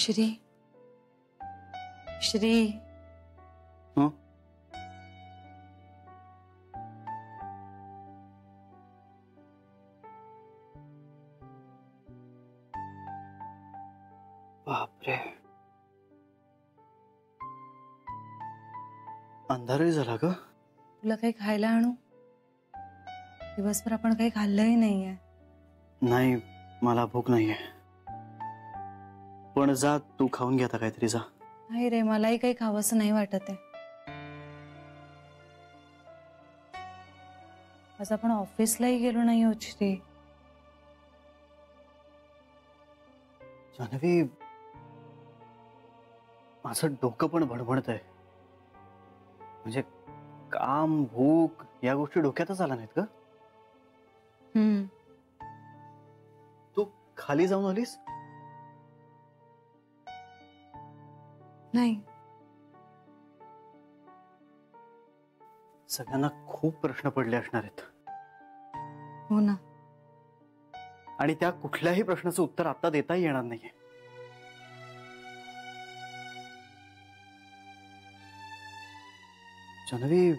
श्री श्री हं? बापरे, अंधारही झाला ग. तुला काही खायला आणू? दिवसभर आपण काही खाल्लंही नाहीये. नाही, मला भूक नाहीये. पण जा, तू खाऊन घे आता काहीतरी. जा. नाही रे, मलाही काही खावंसं नाही वाटत आहे. आज आपण ऑफिसलाही गेलो नाही आहोत श्री. जान्हवी, माझं डोकं पण भणभणत आहे. म्हणजे काम, भूक या गोष्टी डोक्यातच आल्या नाहीत ग. तू खाली जाऊन आलीस? नाही. सगळ्यांना खूप प्रश्न पडले असणार आहेत. हो ना. आणि त्या कुठल्याही प्रश्नाचं उत्तर आता देताही येणार नाहीये. जान्हवी,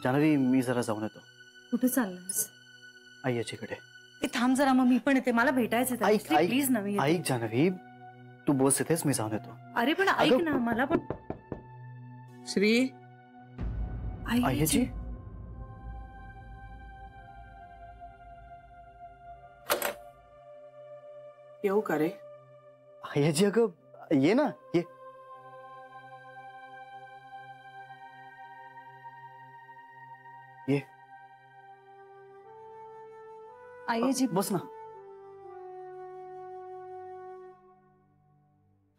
जान्हवी, मी जरा जाऊन येतो. कुठे चाललास? आईयाचीकडे. थांब जरा, मग मी पण येते. मला भेटायचं आहे. प्लीज ना. ऐक जान्हवी, तू बस इथेच, मी जाऊन येतो. अरे पण ऐक ना, मला पण. श्री, आईयाची, येऊ का रे? आईयाची, अगं ये ना, ये. ये. आईजी, बस ना.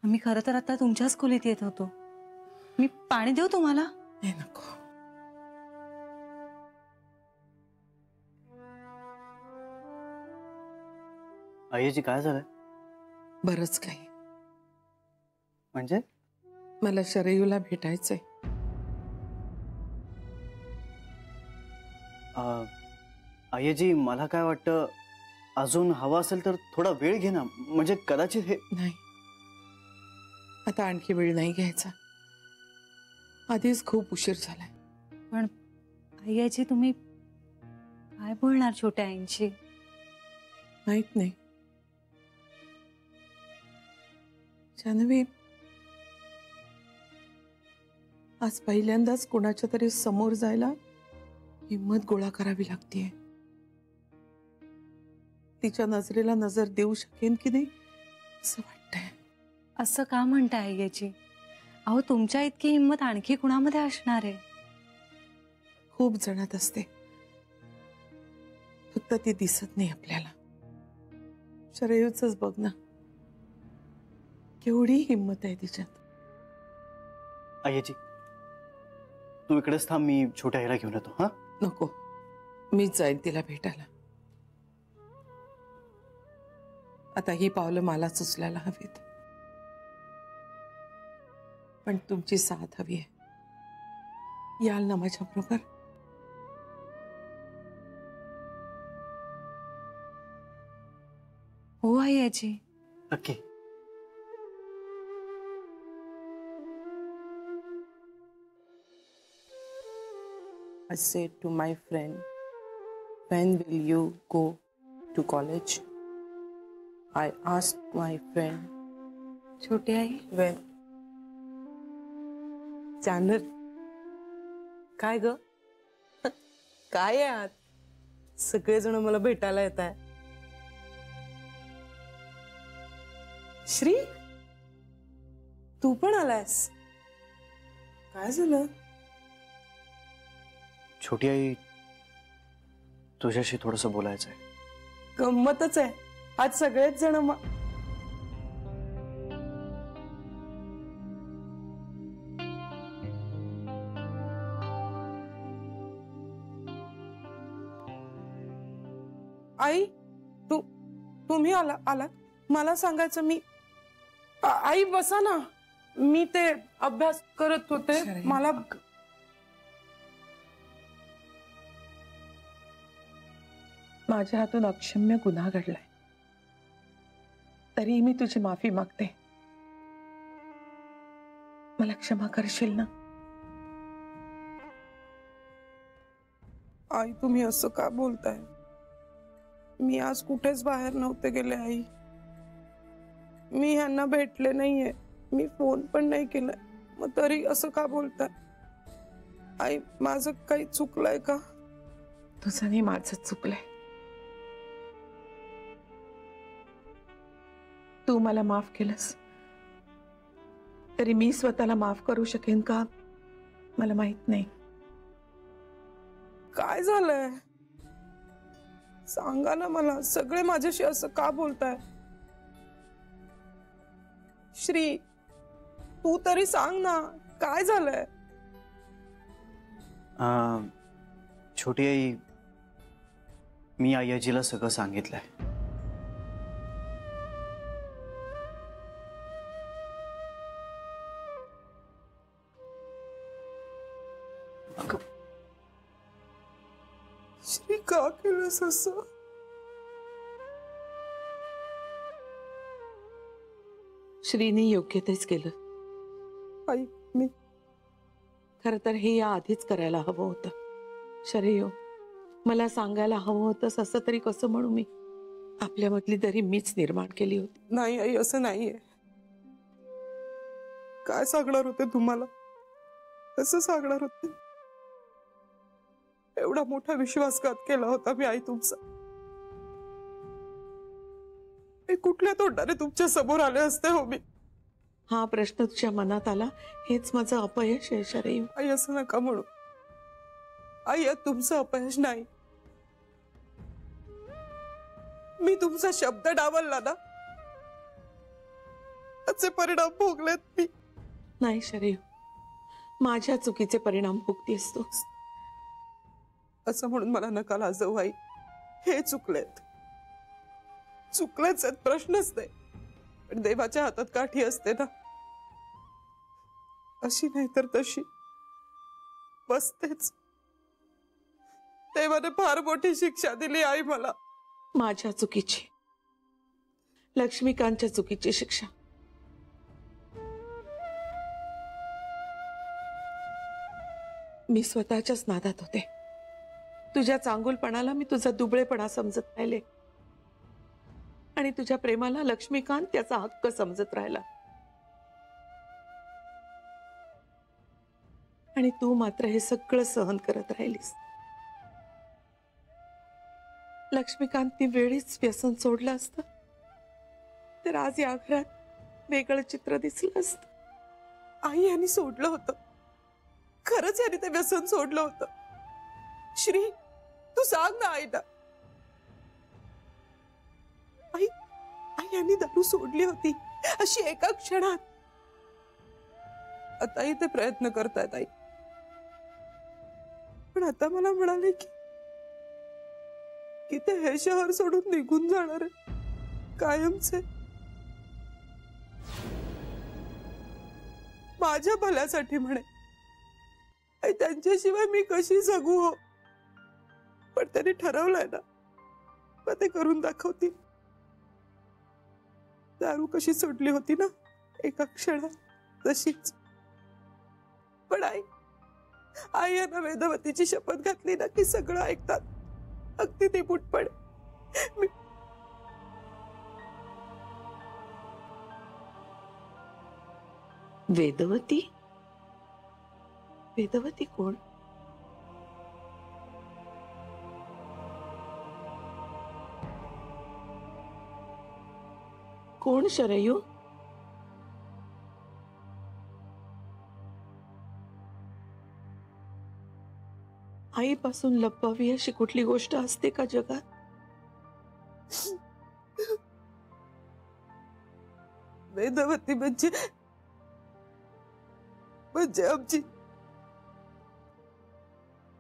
आम्ही खरं तर आता तुमच्याच खोलीत येत होतो. मी पाणी देऊ तुम्हाला? नाही, नको. आईयाची, काय झालंय? बरंच काही. म्हणजे? मला शरयूला भेटायचंय. आईयाजी, मला काय वाटतं, अजून हवा असेल तर थोडा वेळ घे ना. म्हणजे कदाचित हे. नाही, आता आणखी वेळ नाही घ्यायचा. आधीच खूप उशीर झालाय. पण आईजी, तुम्ही काय बोलणार छोट्या आईंशी? माहित नाही. जान्हवी, आज पहिल्यांदाच कुणाच्या तरी समोर जायला हिम्मत गोळा करावी लागतीये. तिच्या नजरेला नजर देऊ शकेन की नाही असं वाटतंय. असं का म्हणताय आईजी? अहो, तुमच्या इतकी हिंमत आणखी कुणामध्ये असणार आहे? खूप जणात असते, फक्त ती दिसत नाही आपल्याला. शरयूचंच बघ ना, केवढी हिंमत आहे तिच्यात. आईयाजी, तू इकडेच थांब, मी छोट्या आईला घेऊन येतो. हा, नको, मीच जाईन तिला भेटायला. आता ही पावलं मलाच उचलायला हवीत. पण तुमची साथ हवी आहे. याल ना माझ्या बरोबर? हो आईजी. नक्की. I said to my friend, when will you go to college? I asked my friend, छोटी आई, when? चॅनल काय ग? काय आहे आज? सगळेजण मला भेटायला येत आहे. श्री, तू पण आलायस? काय झालं? छोटी आई, तुझ्याशी थोडंसं बोलायचंय. गंमतच आहे, आज सगळेच जण आई, तुम्ही आला मला सांगायचं. मी आई बसा ना, मी ते अभ्यास करत होते. मला माझ्या हातून अक्षम्य गुन्हा घडलाय. तरी मी तुझी माफी मागते. मला क्षमा करशील ना? आई, तुम्ही असं का बोलताय? मी आज कुठेच बाहेर नव्हते गेले आई. मी ह्यांना भेटले नाहीये, मी फोन पण नाही केलाय, मग तरी असं का बोलताय? आई, माझं काही चुकलंय का? तुझं नाही, माझं चुकलंय. तू मला माफ केलंस, तरी मी स्वतःला माफ करू शकेन का मला माहित नाही. काय झालंय सांगा ना मला. सगळे माझ्याशी असं का बोलताय? श्री, तू तरी सांग ना, काय झालंय? छोटी आई, मी आईजीला सगळं सांगितलंय. श्री, का केलंस असं? श्रीने योग्य तेच केलं. आई, मी खरं तर हे या आधीच करायला हवं होतं. शरयू, मला सांगायला हवं होतं. असं तरी कसं म्हणू मी? आपल्यामधली तरी मीच निर्माण केली होती. नाही आई, असं नाहीये. काय सांगणार होते तुम्हाला? कसं सांगणार होते? एवढा मोठा विश्वासघात केला होता मी आई तुमचा. कुठल्या तोंडाने तुमच्या समोर आले असते हो मी? हा प्रश्न तुझ्या मनात आला, हेच माझं अपयश आहे शरयू. आई, असं नका म्हणू. आई, तुमचं अपयश नाही. मी तुमचा शब्द डावलला ना, त्याचे परिणाम भोगलेत मी. नाही शरयू, माझ्या चुकीचे परिणाम भोगतेस तू. असं म्हणून मला नका लाजवू आई. हे चुकलेत, चुकलेच आहेत, प्रश्नच नाही. पण देवाच्या हातात काठी असते ना, अशी नाही तर तशी बसतेच. देवाने फार मोठी शिक्षा दिली आई मला. माझ्या चुकीची, लक्ष्मीकांतच्या चुकीची शिक्षा. मी स्वतःच्याच नादात होते. तुझ्या चांगुलपणाला मी तुझा दुबळेपणा समजत राहिले, आणि तुझ्या प्रेमाला लक्ष्मीकांत त्याचा हक्क समजत राहिला. आणि तू मात्र हे सगळं सहन करत राहिलीस. लक्ष्मीकांतने वेळीच व्यसन सोडलं असतं तर आज या घरात वेगळं चित्र दिसलं असतं. आई, यांनी सोडलं होतं. खरंच यांनी ते व्यसन सोडलं होतं. श्री, तू सांग ना आईला. आई, आई यांनी दारू सोडली होती अशी एका क्षणात. आताही ते प्रयत्न करतायत आई. पण आता मला म्हणाले की ते हे शहर सोडून निघून जाणार आहे कायमचे. माझ्या भल्यासाठी म्हणे. आई, त्यांच्याशिवाय मी कशी जगू हो? पण त्यांनी ठरवलंय ना, मग ते करून दाखवतील. दारू कशी सोडली होती ना एका क्षणात, तशीच. पण आई यांना वेदवतीची शपथ घातली ना की सगळं ऐकतात, अगदी ते पुटपण. वेदवती? वेदवती कोण? कोण शरयू? आईपासून लपवावी अशी कुठली गोष्ट असते का जगात? वेदवती म्हणजे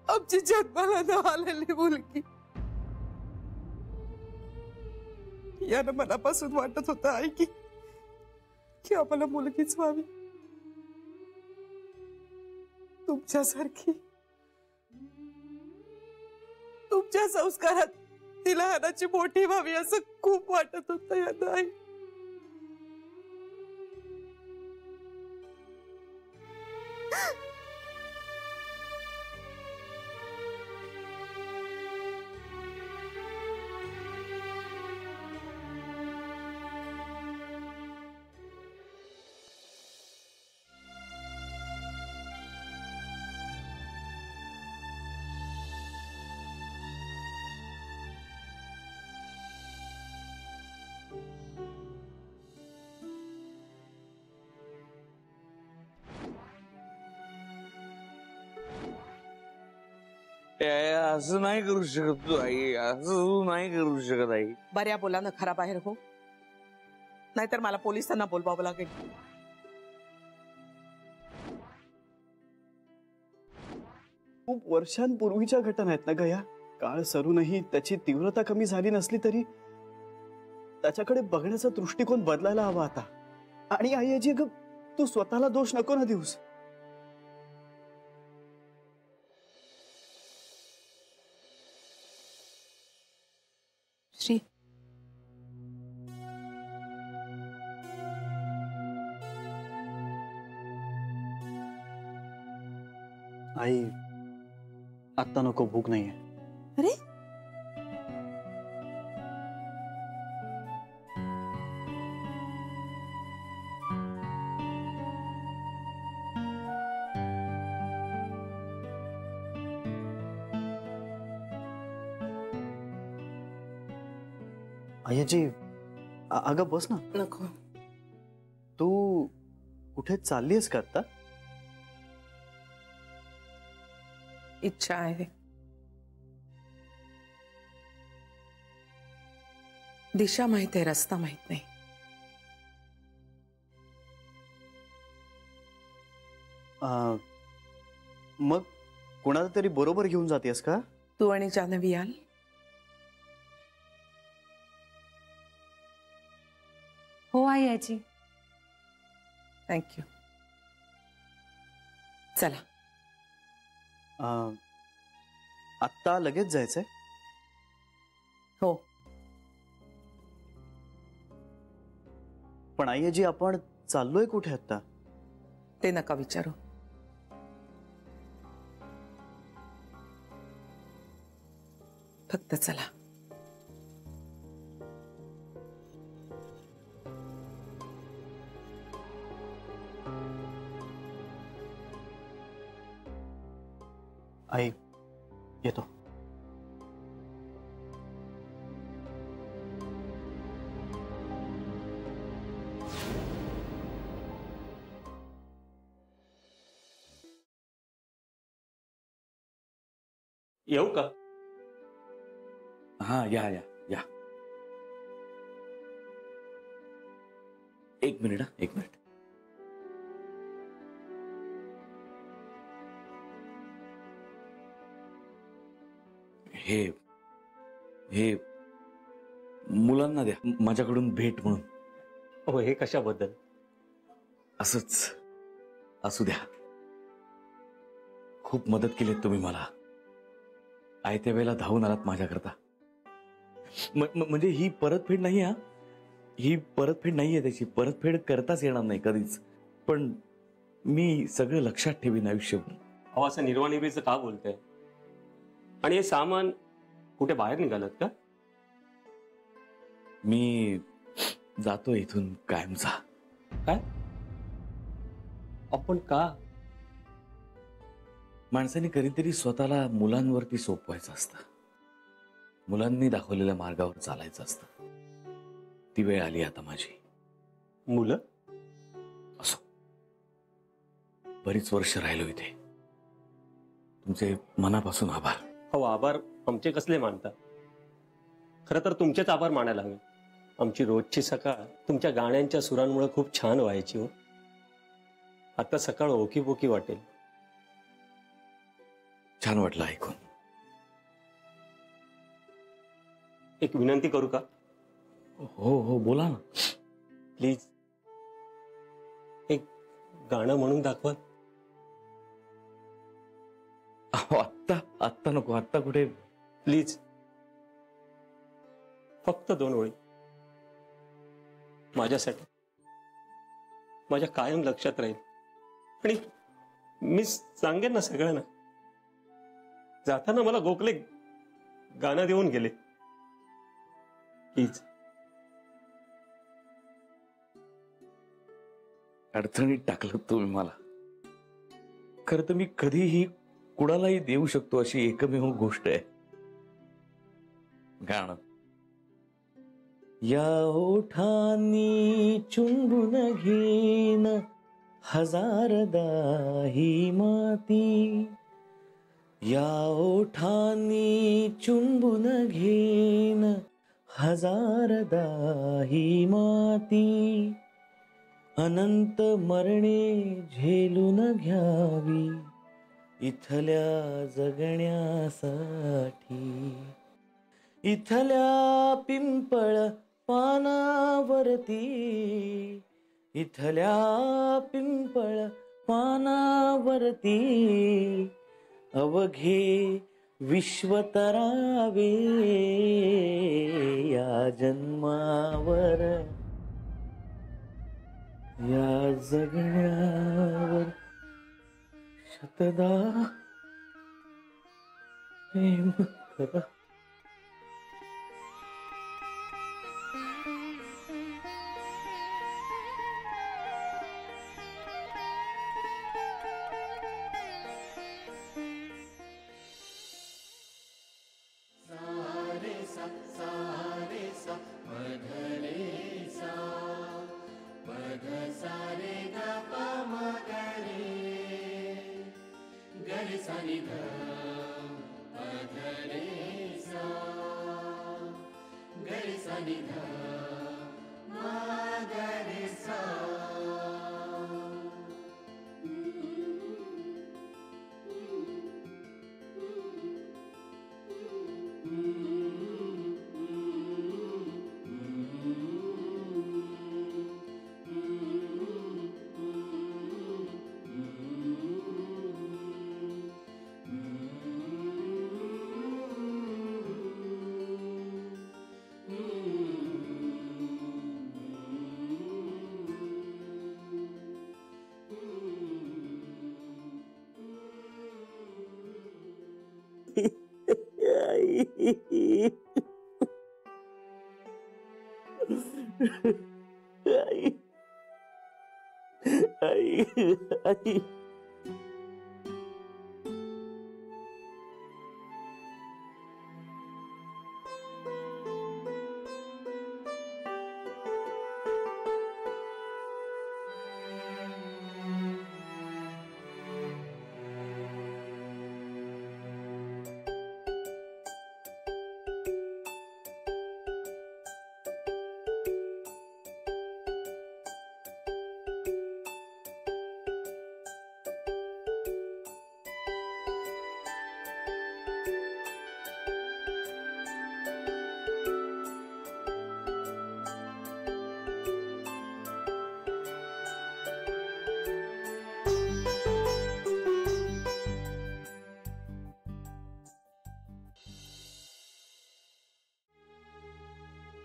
आमची जन्माला न आलेली मुलगी. यानं मनापासून वाटत होतं आई की आम्हाला मुलगीच व्हावी, तुमच्यासारखी. तुमच्या संस्कारात तिला हानाची मोठी व्हावी असं खूप वाटत होतं यानं आई. असं नाही करू शकत तू आई, असं तू नाही करू शकत आई. बऱ्या बोलानं खरा बाहेर हो, नाहीतर मला पोलिसांना बोलवावं लागेल. खूप वर्षांपूर्वीच्या घटना आहेत ना ग या. काळ सरूनही त्याची तीव्रता कमी झाली नसली तरी त्याच्याकडे बघण्याचा दृष्टिकोन बदलायला हवा आता. आणि आई आजी ग, तू स्वतःला दोष नको ना देऊस. श्री, आई आता नको, भूक नाहीये. अरे आई आजी अगं बस ना. नको. तू कुठे चाललीस का आता? इच्छा आहे. दिशा माहित आहे, रस्ता माहित नाही. मग कोणाला तरी बरोबर घेऊन जातेस का? तू आणि जान्हवी याल? हो आई आजी. थँक्यू. चला. आत्ता लगेच जायचंय? हो. पण आई आजी आपण चाललोय कुठे आता? ते नका विचारू. फक्त चला. आई येतो. येऊ का? हा या या या. एक मिनिट, हा एक मिनिट. हे हे मुलांना द्या, माझ्याकडून भेट म्हणून. हो, हे कशाबद्दल? असंच असू द्या. खूप मदत केलीत तुम्ही मला. आयत्या वेळेला धावून आलात माझ्याकरता. म्हणजे ही परतफेड नाही, हा ही परतफेड नाहीये, त्याची परतफेड करताच येणार नाही कधीच. पण मी सगळं लक्षात ठेवीन आयुष्यभर. अहो, असं निर्वाणीचं का बोलतंय? आणि हे सामान कुठे बाहेर निघालत का? मी जातो इथून कायमचा. काय? आपण का? माणसाने कधीतरी स्वतःला मुलांवरती सोपवायचं असतं. मुलांनी दाखवलेल्या मार्गावर चालायचं असतं. ती वेळ आली आता माझी. मुलं? असो, बरीच वर्ष राहिलो इथे. तुमचे मनापासून आभार. हो, आभार आमचे कसले मानता? खरं तर तुमचेच आभार मानायला हवे. आमची रोजची सकाळ तुमच्या गाण्यांच्या सुरांमुळे खूप छान व्हायची हो. आता सकाळ ओकीपोकी वाटेल. छान वाटलं ऐकून. एक विनंती करू का? हो हो, बोला ना. प्लीज एक गाणं म्हणून दाखवा. आत्ता आत्ता नको. आत्ता कुठे? प्लीज, फक्त 2 ओळी माझ्यासाठी. माझ्या कायम लक्षात राहील. आणि मी सांगेन ना सगळ्यांना. जाताना मला गोखले गाणं देऊन गेले. हीच अडचणीत टाकलं तुम्ही मला. खरं तर मी कधीही कुणालाही देऊ शकतो अशी एकमेव गोष्ट आहे गाणं. या ओठांनी चुंबून घेन हजारदा ही माती. या ओठांनी चुंबून घेन हजारदा ही माती. अनंत मरणे झेलून घ्यावी इथल्या जगण्यासाठी. इथल्या पिंपळ पानावरती. इथल्या पिंपळ पानावरती अवघे विश्व तरावे. या जन्मावर या जगण्यावर शतदा प्रेम करा. आई.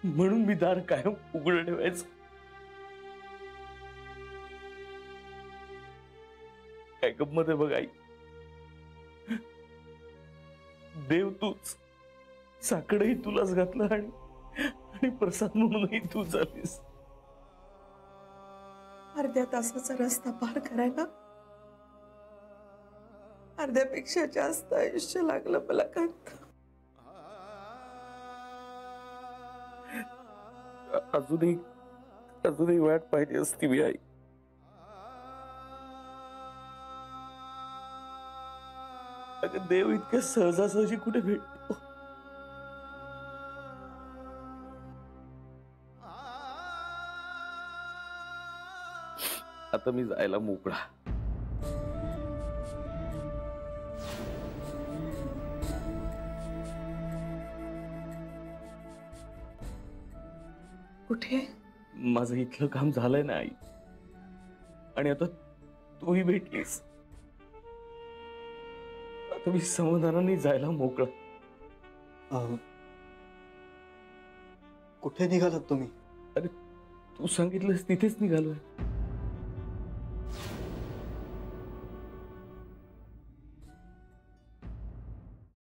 म्हणून मी दार कायम उघडं ठेवायचं. काय गंमत आहे बघ आई. देव तूच, साकडही तुलाच घातलं आणि प्रसाद म्हणूनही तू झालीस. अर्ध्या तासाचा रस्ता पार करायला अर्ध्यापेक्षा जास्त आयुष्य लागलं मला. कांता, अजूनही वाट पाहिजे असती मी आई. अगं देव इतक्या सहजासहजी कुठे भेटतो. आता मी जायला मोकळा. कुठे? माझं इथलं काम झालंय ना आई. आणि आता तूही भेटलीस. आता मी समाधानाने जायला मोकळा. कुठे निघालात तुम्ही? अरे तू सांगितलंस तिथेच निघालोय.